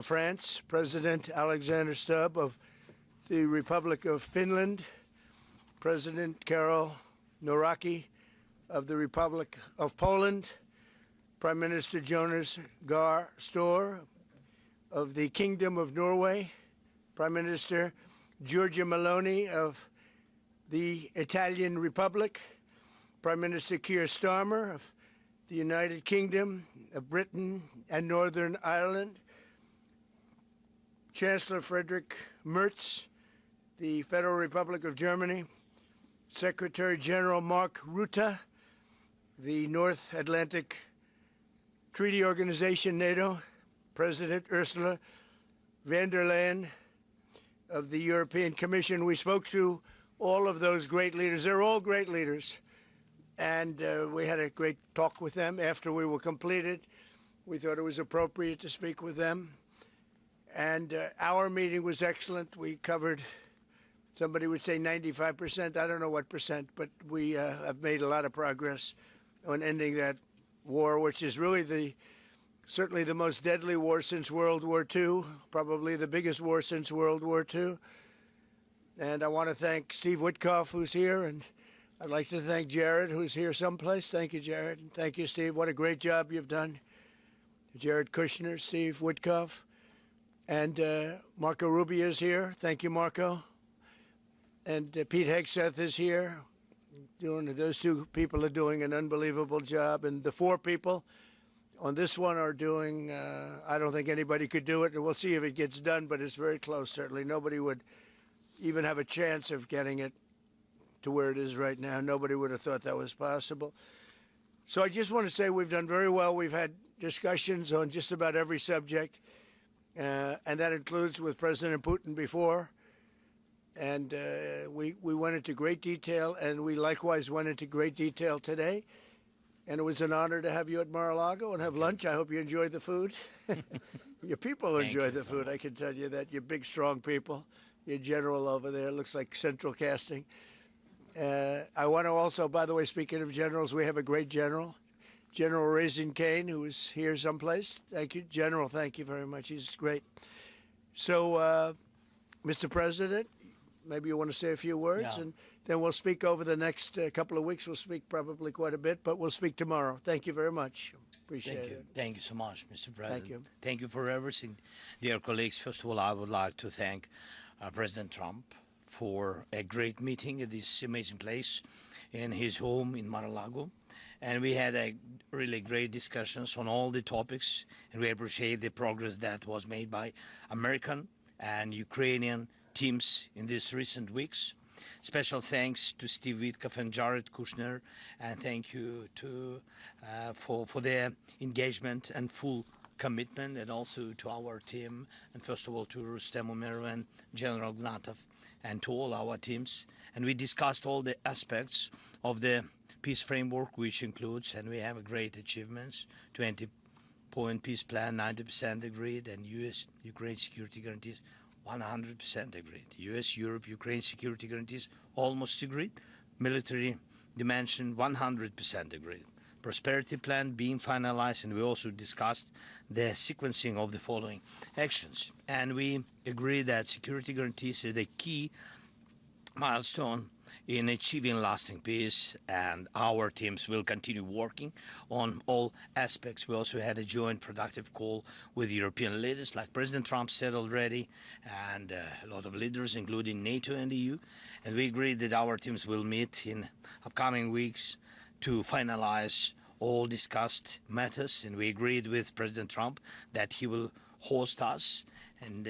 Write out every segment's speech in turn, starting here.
France, President Alexander Stubb of the Republic of Finland, President Karol Nawrocki of the Republic of Poland, Prime Minister Jonas Gahr Store of the Kingdom of Norway, Prime Minister Giorgia Meloni of the Italian Republic, Prime Minister Keir Starmer of the United Kingdom of Britain and Northern Ireland, Chancellor Friedrich Merz, the Federal Republic of Germany, Secretary General Mark Rutte, the North Atlantic Treaty Organization, NATO, President Ursula von der Leyen of the European Commission. We spoke to all of those great leaders. They're all great leaders. And we had a great talk with them after we were completed. We thought it was appropriate to speak with them. And our meeting was excellent. We covered, somebody would say 95%. I don't know what percent, but we have made a lot of progress on ending that war, which is really certainly the most deadly war since World War II, probably the biggest war since World War II. And I want to thank Steve Witkoff, who's here, and I'd like to thank Jared, who's here someplace. Thank you, Jared. And thank you, Steve. What a great job you've done. Jared Kushner, Steve Witkoff, and Marco Rubio is here. Thank you, Marco. And Pete Hegseth is here. Those two people are doing an unbelievable job. And the four people on this one are doing, I don't think anybody could do it. And we'll see if it gets done, but it's very close, certainly. Nobody would even have a chance of getting it to where it is right now. Nobody would have thought that was possible. So I just want to say we've done very well. We've had discussions on just about every subject, and that includes with President Putin before. And we went into great detail, and we likewise went into great detail today. And it was an honor to have you at Mar-a-Llago and have lunch. I hope you enjoyed the food. Your people enjoyed the food, I can tell you that. You're big, strong people. Your general over there looks like central casting. I want to also, by the way, speaking of generals, we have a great general, General Raisin Kane, who is here someplace. Thank you, General. Thank you very much. He's great. So, Mr. President, maybe you want to say a few words, and then we'll speak over the next couple of weeks. We'll speak probably quite a bit, but we'll speak tomorrow. Thank you very much. Appreciate it. Thank you so much, Mr. President. Thank you. Thank you for everything. Dear colleagues, first of all, I would like to thank President Trump for a great meeting at this amazing place in his home in Mar-a-Llago. And we had a really great discussions on all the topics, and we appreciate the progress that was made by American and Ukrainian teams in these recent weeks. Special thanks to Steve Witkoff and Jared Kushner, and thank you for their engagement and full commitment, and also to our team, and first of all to Rustem Umerov and General Gnatov, and to all our teams. And we discussed all the aspects of the peace framework, which includes, and we have great achievements, 20-point peace plan, 90% agreed, and U.S.-Ukraine security guarantees, 100% agreed. U.S.-Europe-Ukraine security guarantees, almost agreed. Military dimension, 100% agreed. Prosperity plan being finalized, and we also discussed the sequencing of the following actions. And we agree that security guarantees is a key milestone in achieving lasting peace, and our teams will continue working on all aspects. We also had a joint productive call with European leaders, like President Trump said already, and a lot of leaders, including NATO and the EU. And we agreed that our teams will meet in upcoming weeks to finalize all discussed matters, and we agreed with President Trump that he will host us, and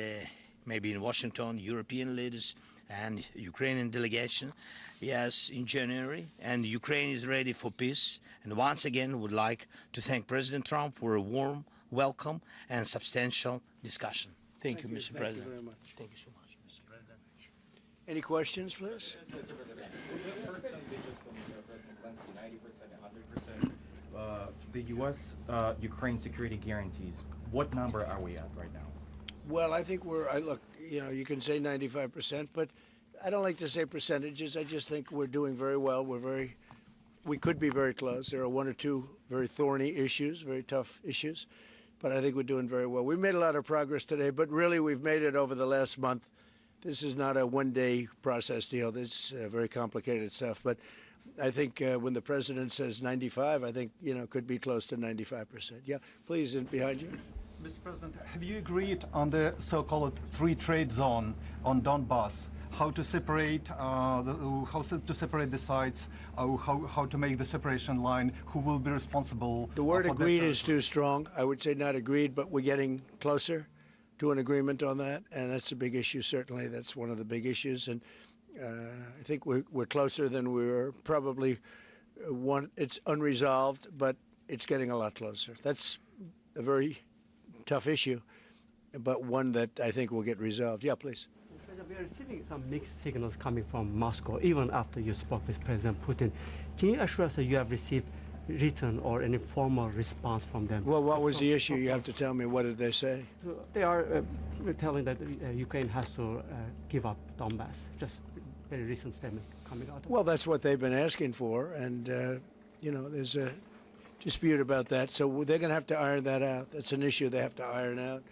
maybe in Washington, European leaders and Ukrainian delegation, yes, in January. And Ukraine is ready for peace. And once again, would like to thank President Trump for a warm welcome and substantial discussion. Thank you, Mr. President. Thank you very much. Thank you so much, Mr. President. Any questions, please? The U.S.-Ukraine security guarantees, what number are we at right now? Well, I think look, you can say 95%, but I don't like to say percentages. I just think we're doing very well. We could be very close. There are one or two very thorny issues, very tough issues. but I think we're doing very well. We made a lot of progress today, but really we've made it over the last month. This is not a one-day process deal. This is very complicated stuff, but I think when the president says 95, I think, could be close to 95%. Yeah, please, and behind you. Mr. President, have you agreed on the so-called free trade zone on Donbass? How to separate the sites? How to make the separation line? Who will be responsible? The word agreed is too strong. I would say not agreed, but we're getting closer to an agreement on that, and that's a big issue. Certainly, that's one of the big issues, and I think we're closer than we were probably. It's unresolved, but it's getting a lot closer. That's a very tough issue, but one that I think will get resolved. Yeah, please. We are receiving some mixed signals coming from Moscow, even after you spoke with President Putin. Can you assure us that you have received written or any formal response from them? Well, what was the issue? You have to tell me. What did they say? They are telling that Ukraine has to give up Donbass. Just very recent statement coming out. Well, that's what they've been asking for, and there's a dispute about that. So they're going to have to iron that out. That's an issue they have to iron out.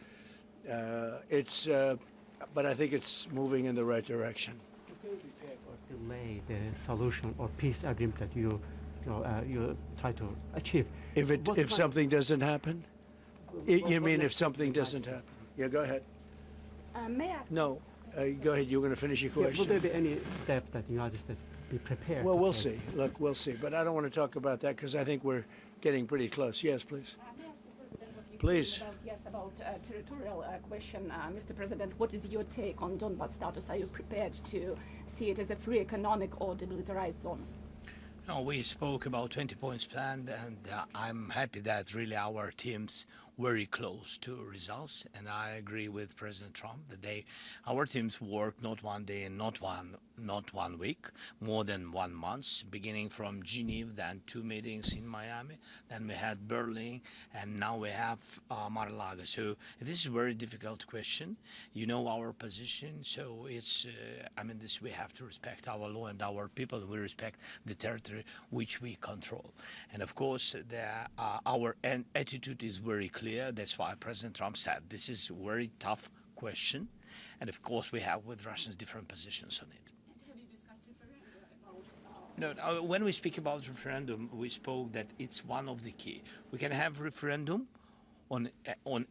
But I think it's moving in the right direction. Can you delay the solution or peace agreement that you try to achieve? If something doesn't happen? You mean if something doesn't happen? Yeah, go ahead. May I ask? No, go ahead. You were going to finish your question. Will there be any step that the United States be prepared? Well, we'll see. Look, we'll see. But I don't want to talk about that because I think we're getting pretty close. Yes, please. May I ask the President of Ukraine Please. about territorial question. Mr. President, what is your take on Donbas status? Are you prepared to see it as a free economic or demilitarized zone? No, we spoke about 20 points planned, and I'm happy that really our team's very close to results. And I agree with President Trump that our teams worked not one day and not one week, more than 1 month, beginning from Geneva, then 2 meetings in Miami, then we had Berlin, and now we have Mar-a-Лаго. So this is a very difficult question. You know our position, so it's, we have to respect our law and our people. We respect the territory which we control. And of course, our attitude is very clear. That's why President Trump said this is a very tough question. And of course, we have with Russians different positions on it. Have you discussed referendum about? No, when we speak about referendum, we spoke that it's one of the key. We can have referendum on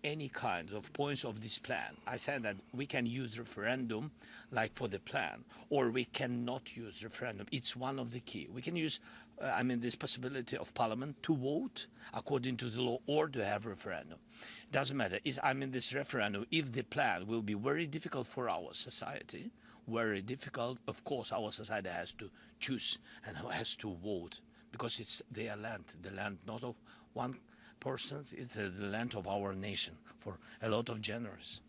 any kind of points of this plan. I said that we can use referendum like for the plan, or we cannot use referendum. It's one of the key. We can use, this possibility of Parliament to vote according to the law or to have referendum. Doesn't matter. This referendum, if the plan will be very difficult for our society, very difficult, of course our society has to choose and has to vote because it's their land, the land not of one person, it's the land of our nation for a lot of generations.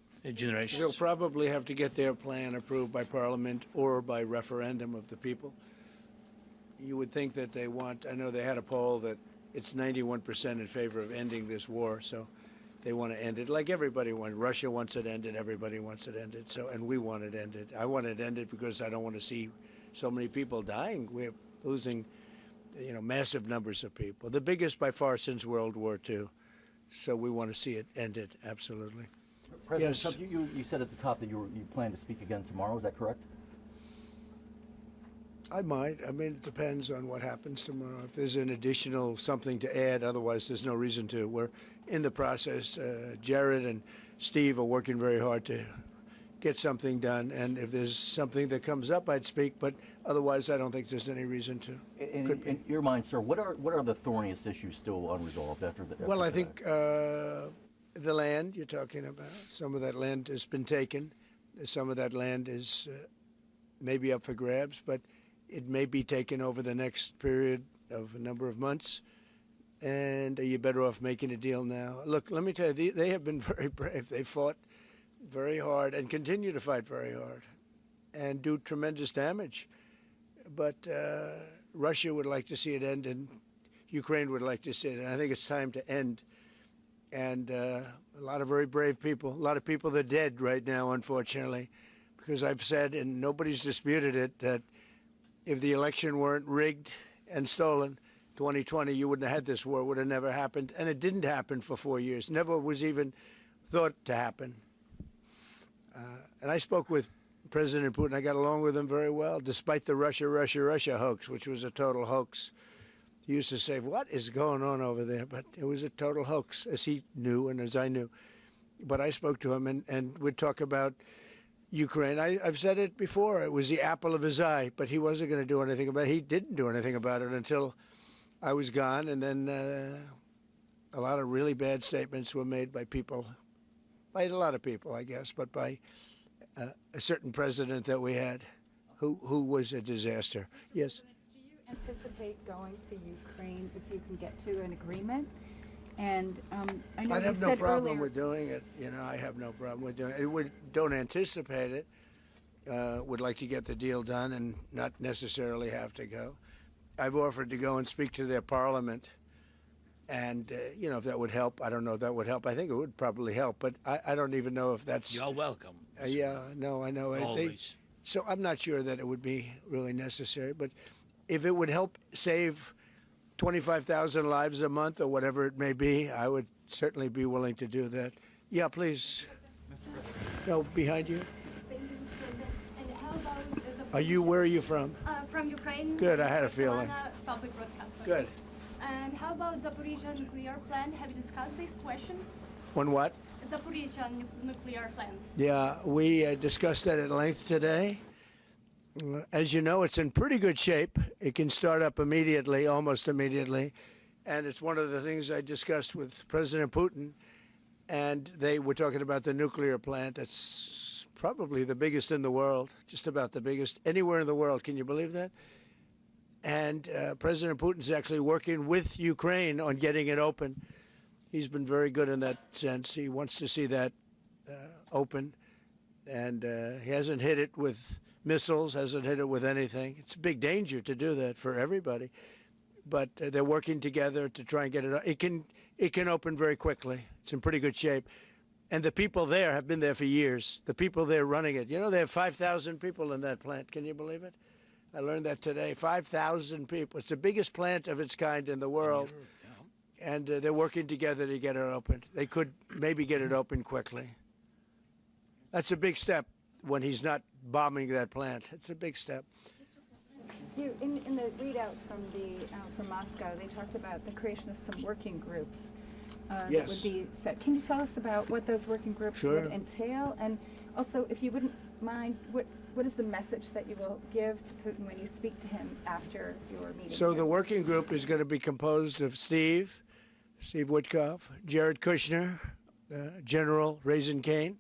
They'll probably have to get their plan approved by Parliament or by referendum of the people. You would think that they want, I know they had a poll that it's 91% in favor of ending this war, so they want to end it like everybody wants. Russia wants it ended, everybody wants it ended, and we want it ended. I want it ended because I don't want to see so many people dying. We're losing massive numbers of people, the biggest by far since World War II. So we want to see it ended, absolutely. President Yes. Trump, you said at the top that you plan to speak again tomorrow. Is that correct? I might. It depends on what happens tomorrow. If there's an additional something to add, otherwise there's no reason to. We're in the process. Jared and Steve are working very hard to get something done, and if there's something that comes up, I'd speak, but otherwise I don't think there's any reason to. In your mind, sir, what are the thorniest issues still unresolved after the? Well, I think the land you're talking about, some of that land has been taken. Some of that land is maybe up for grabs, but it may be taken over the next period of a number of months. And are you better off making a deal now? Look, let me tell you, they have been very brave. They fought very hard and continue to fight very hard and do tremendous damage. But Russia would like to see it end, and Ukraine would like to see it. And I think it's time to end. And a lot of very brave people, a lot of people that are dead right now, unfortunately, because I've said, and nobody's disputed it, that if the election weren't rigged and stolen, 2020, you wouldn't have had this war. It would have never happened. And it didn't happen for 4 years. Never was even thought to happen. And I spoke with President Putin. I got along with him very well, despite the Russia hoax, which was a total hoax. He used to say, what is going on over there? But it was a total hoax, as he knew and as I knew. But I spoke to him, and we'd talk about Ukraine. I've said it before. It was the apple of his eye, but he wasn't going to do anything about it. He didn't do anything about it until I was gone, and then a lot of really bad statements were made by people, by a lot of people, I guess, but by a certain president that we had who was a disaster. Yes? Do you anticipate going to Ukraine if you can get to an agreement? And I know I'd you have no said problem earlier, with doing it. You know, I have no problem with doing it. Don't anticipate it. Would like to get the deal done and not necessarily have to go. I've offered to go and speak to their parliament. And, you know, if that would help, I don't know if that would help. I think it would probably help, but I don't even know if that's... You're welcome. Yeah, no, I know. Always. So I'm not sure that it would be really necessary, but if it would help save 25,000 lives a month or whatever it may be, I would certainly be willing to do that. Yeah, please. No, behind you. Thank you, President. And how about Where are you from? from Ukraine? Good, I had a feeling. Public broadcaster. Good. And how about Zaporizhzhia nuclear plant? Have you discussed this question? On what? Zaporizhzhia nuclear plant. Yeah, we discussed that at length today. As you know, it's in pretty good shape. It can start up immediately, almost immediately. And it's one of the things I discussed with President Putin. And they were talking about the nuclear plant. That's probably the biggest in the world, just about the biggest anywhere in the world. Can you believe that? And President Putin's actually working with Ukraine on getting it open. He's been very good in that sense. He wants to see that open. And he hasn't hit it with missiles, hasn't hit it with anything. It's a big danger to do that for everybody. But they're working together to try and get it. It can open very quickly. It's in pretty good shape. And the people there have been there for years. The people there running it. You know, they have 5,000 people in that plant. Can you believe it? I learned that today. 5,000 people. It's the biggest plant of its kind in the world. And they're working together to get it open. They could maybe get it open quickly. That's a big step when he's not bombing that plant. It's a big step. in the readout from Moscow, they talked about the creation of some working groups that would be set. Can you tell us about what those working groups would entail? And also, if you wouldn't mind, what is the message that you will give to Putin when you speak to him after your meeting? So the working group is going to be composed of Steve Witkoff, Jared Kushner, General Raisin Kane,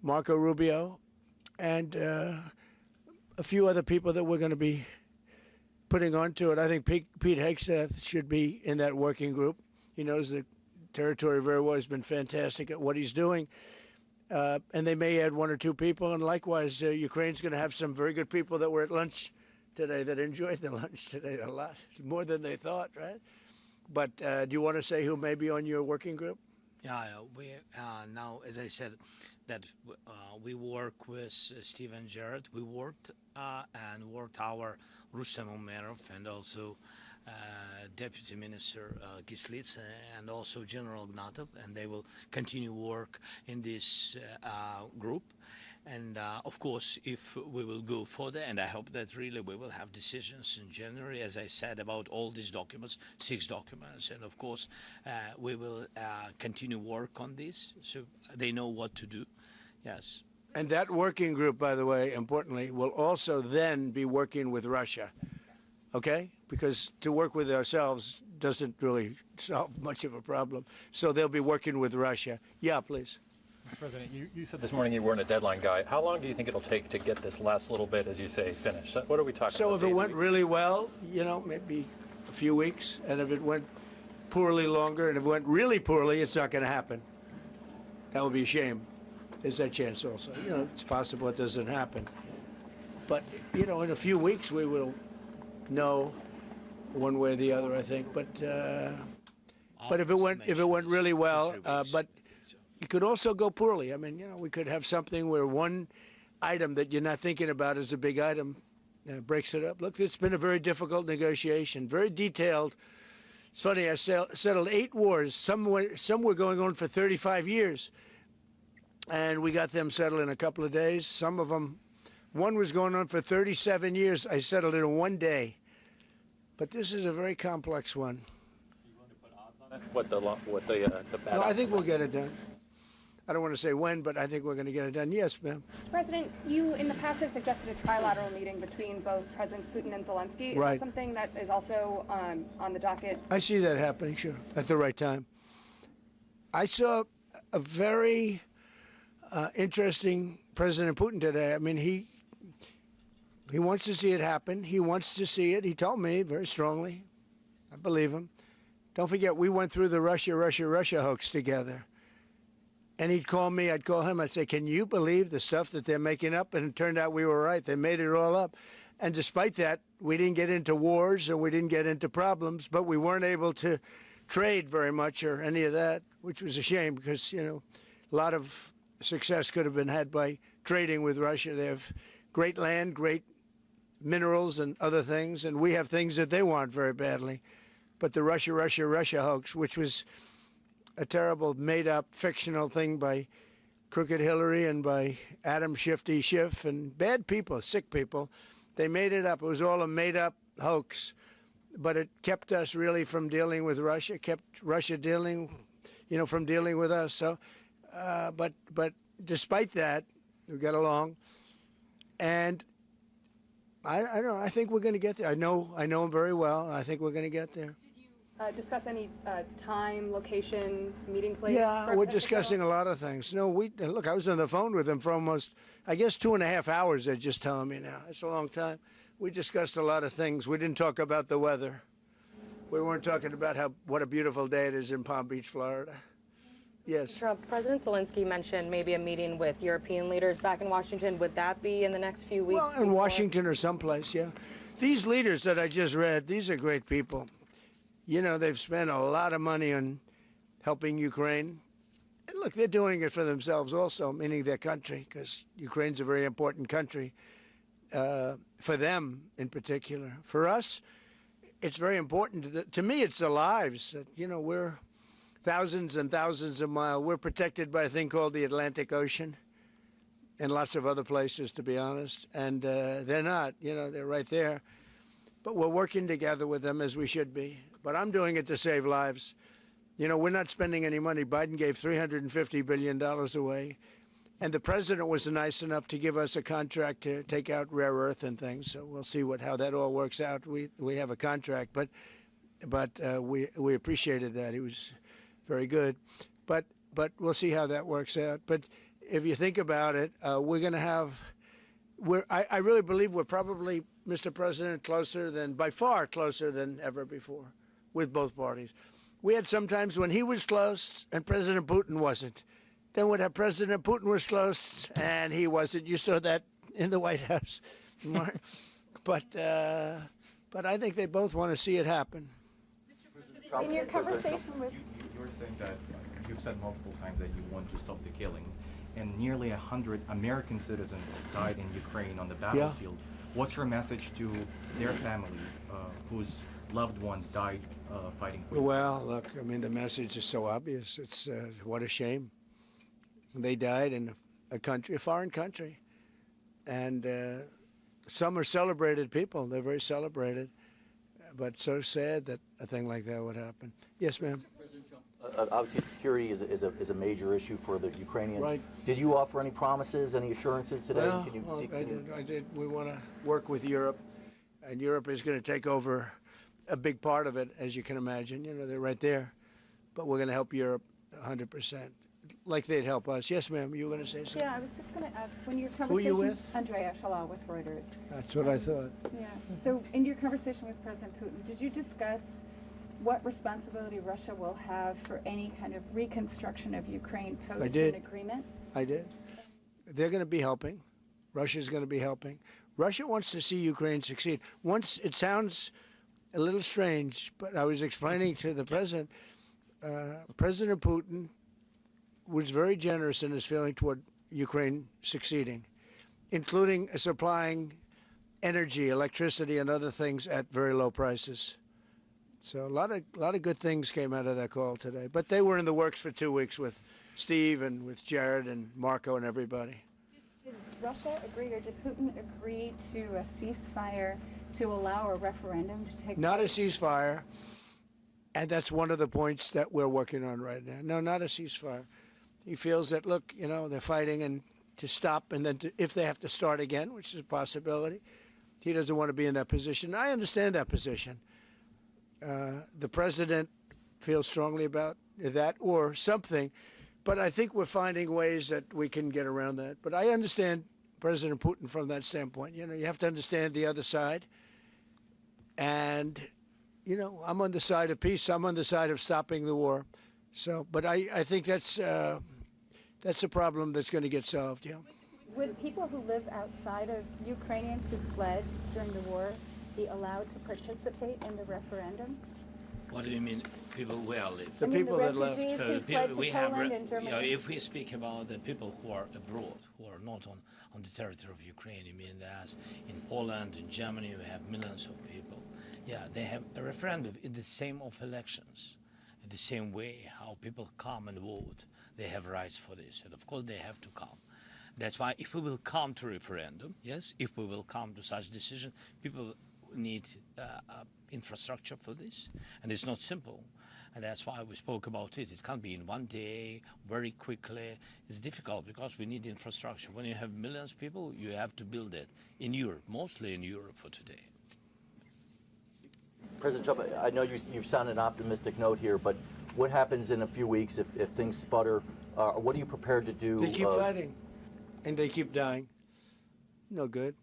Marco Rubio, and a few other people that we're going to be putting onto it. I think Pete Hegseth should be in that working group. He knows the territory very well. He's been fantastic at what he's doing. And they may add one or two people. And likewise, Ukraine's going to have some very good people that were at lunch today that enjoyed the lunch today a lot, more than they thought, right? But do you want to say who may be on your working group? Yeah, we now, as I said, that we work with Steve and Jared. We worked our Rustem Umerov and also Deputy Minister Kislitsa and also General Ignatov, and they will continue work in this group. And of course, if we will go further, and I hope that really we will have decisions in January, as I said, about all these documents, 6 documents, and of course, we will continue work on this, so they know what to do. Yes. And that working group, by the way, importantly, will also then be working with Russia, okay? Because to work with ourselves doesn't really solve much of a problem. So they'll be working with Russia. Yeah, please. President, you said this morning you weren't a deadline guy. How long do you think it'll take to get this last little bit, as you say, finished? What are we talking about? So if it went really well, you know, maybe a few weeks. And if it went poorly, longer. And if it went really poorly, it's not going to happen. That would be a shame. There's that chance also. You know, it's possible it doesn't happen. But, you know, in a few weeks we will know one way or the other, I think. But if it went really well, but it could also go poorly. I mean, you know, we could have something where one item that you're not thinking about as a big item breaks it up. Look, it's been a very difficult negotiation, very detailed It's funny, I settled 8 wars. Some were going on for 35 years. And we got them settled in a couple of days. Some of them, one was going on for 37 years. I settled it in 1 day. But this is a very complex one. You want to put odds on it? What the bad No, I think we'll get it done. I don't want to say when, but I think we're going to get it done. Yes, ma'am. Mr. President, you in the past have suggested a trilateral meeting between both Presidents Putin and Zelensky. Is Right. that something that is also on the docket? I see that happening, sure, at the right time. I saw a very interesting President Putin today. I mean, he wants to see it happen. He wants to see it. He told me very strongly. I believe him. Don't forget, we went through the Russia hoax together. And he'd call me, I'd call him, I'd say, can you believe the stuff that they're making up? And it turned out we were right. They made it all up. And despite that, we didn't get into wars or we didn't get into problems, but we weren't able to trade very much or any of that, which was a shame because, you know, a lot of success could have been had by trading with Russia. They have great land, great minerals and other things, and we have things that they want very badly. But the Russia hoax, which was a terrible made-up fictional thing by Crooked Hillary and by Adam Shifty Schiff and bad people, sick people. They made it up. It was all a made-up hoax. But it kept us really from dealing with Russia, kept Russia dealing, you know, from dealing with us. So, but despite that, we got along. And I don't know, I think we're going to get there. I know him very well. I think we're going to get there. Discuss any time, location, meeting place? Yeah, we're discussing a lot of things. No, look, I was on the phone with him for almost, I guess, 2.5 hours, they're just telling me now. It's a long time. We discussed a lot of things. We didn't talk about the weather. We weren't talking about what a beautiful day it is in Palm Beach, Florida. Yes. Trump, President Zelensky mentioned maybe a meeting with European leaders back in Washington. Would that be in the next few weeks? Well, in Washington or someplace, yeah. These leaders that I just read, these are great people. You know, they've spent a lot of money on helping Ukraine. And look, they're doing it for themselves also, meaning their country, because Ukraine's a very important country for them in particular. For us, it's very important. To me, it's the lives. You know, we're thousands and thousands of miles. We're protected by a thing called the Atlantic Ocean and lots of other places, to be honest. And they're not, you know, they're right there. But we're working together with them as we should be. But I'm doing it to save lives. You know, we're not spending any money. Biden gave $350 billion away. And the president was nice enough to give us a contract to take out rare earth and things. So we'll see how that all works out. We have a contract, but we appreciated that. He was very good. But we'll see how that works out. But if you think about it, we're going to have I really believe we're probably, Mr. President, by far closer than ever before with both parties. We had some times when he was close and President Putin wasn't. Then when President Putin was close and he wasn't. You saw that in the White House. But I think they both want to see it happen. In your conversation with... You were saying that you've said multiple times that you want to stop the killing. And nearly 100 American citizens died in Ukraine on the battlefield. Yeah. What's your message to their families whose loved ones died fighting for you? Well, look, I mean, the message is so obvious. It's what a shame. They died in a foreign country. And some are celebrated people. They're very celebrated. But so sad that a thing like that would happen. Yes, ma'am. Obviously, security is a major issue for the Ukrainians. Right. Did you offer any promises, any assurances today? Well, I did. We want to work with Europe, and Europe is going to take over a big part of it, as you can imagine. You know, they're right there. But we're going to help Europe 100%, like they'd help us. Yes, ma'am, you were going to say something? Yeah, I was just going to ask, when your conversation... Who are you with? Andrea Shala with Reuters. That's what I thought. Yeah. So in your conversation with President Putin, did you discuss what responsibility Russia will have for any kind of reconstruction of Ukraine post an agreement? I did. They're going to be helping. Russia's going to be helping. Russia wants to see Ukraine succeed. It sounds a little strange, but I was explaining to the president, President Putin was very generous in his feeling toward Ukraine succeeding, including supplying energy, electricity, and other things at very low prices. So a lot of good things came out of that call today. But they were in the works for 2 weeks with Steve and with Jared and Marco and everybody. Did Russia agree, or did Putin agree to a ceasefire to allow a referendum to take place? Not a ceasefire, and that's one of the points that we're working on right now. No, not a ceasefire. He feels that, look, you know, they're fighting and to stop, and then if they have to start again, which is a possibility, he doesn't want to be in that position. I understand that position. The president feels strongly about that or something, but I think we're finding ways that we can get around that. But I understand President Putin from that standpoint. You know, you have to understand the other side. And, you know, I'm on the side of peace. I'm on the side of stopping the war. So, but I think that's a problem that's going to get solved, yeah. Would people who live outside of Ukrainians who fled during the war be allowed to participate in the referendum? What do you mean, people where live? The people that left. Who fled to Poland and Germany. You know, if we speak about the people who are abroad, who are not on the territory of Ukraine, you mean that in Poland, in Germany, we have millions of people. Yeah, they have a referendum in the same of elections, in the same way how people come and vote. They have rights for this, and of course they have to come. That's why if we will come to referendum, yes, if we will come to such decision, people need infrastructure for this, and it's not simple. And that's why we spoke about it. It can't be in one day, very quickly. It's difficult because we need infrastructure. When you have millions of people, you have to build it in Europe, mostly in Europe for today. President Trump, I know you've sounded an optimistic note here, but what happens in a few weeks if things sputter? What are you prepared to do? They keep fighting, and they keep dying. No good.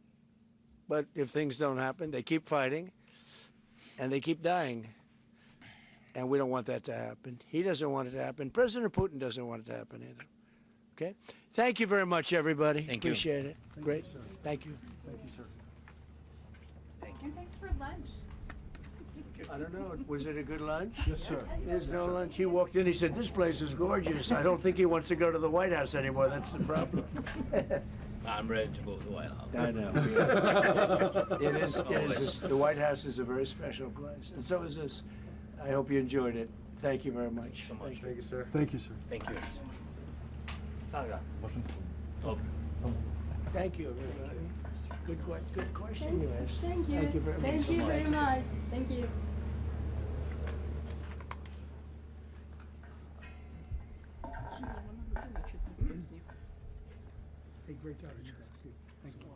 But if things don't happen, they keep fighting, and they keep dying. And we don't want that to happen. He doesn't want it to happen. President Putin doesn't want it to happen either. Okay? Thank you very much, everybody. Thank you. Appreciate it. Great. Thank you. Thank you, sir. Thank you. And thanks for lunch. I don't know. Was it a good lunch? Yes, sir. There's no lunch. He walked in. He said, "This place is gorgeous." I don't think he wants to go to the White House anymore. That's the problem. I'm ready to go to the White House. I know. It is. The White House is a very special place, and so is this. I hope you enjoyed it. Thank you very much. So much. Thank you, sir. Thank you, sir. Thank you. Thank you, everybody. Good question you asked. Thank you. Thank you very much. Thank you very much. Thank you. Great job. Thank you.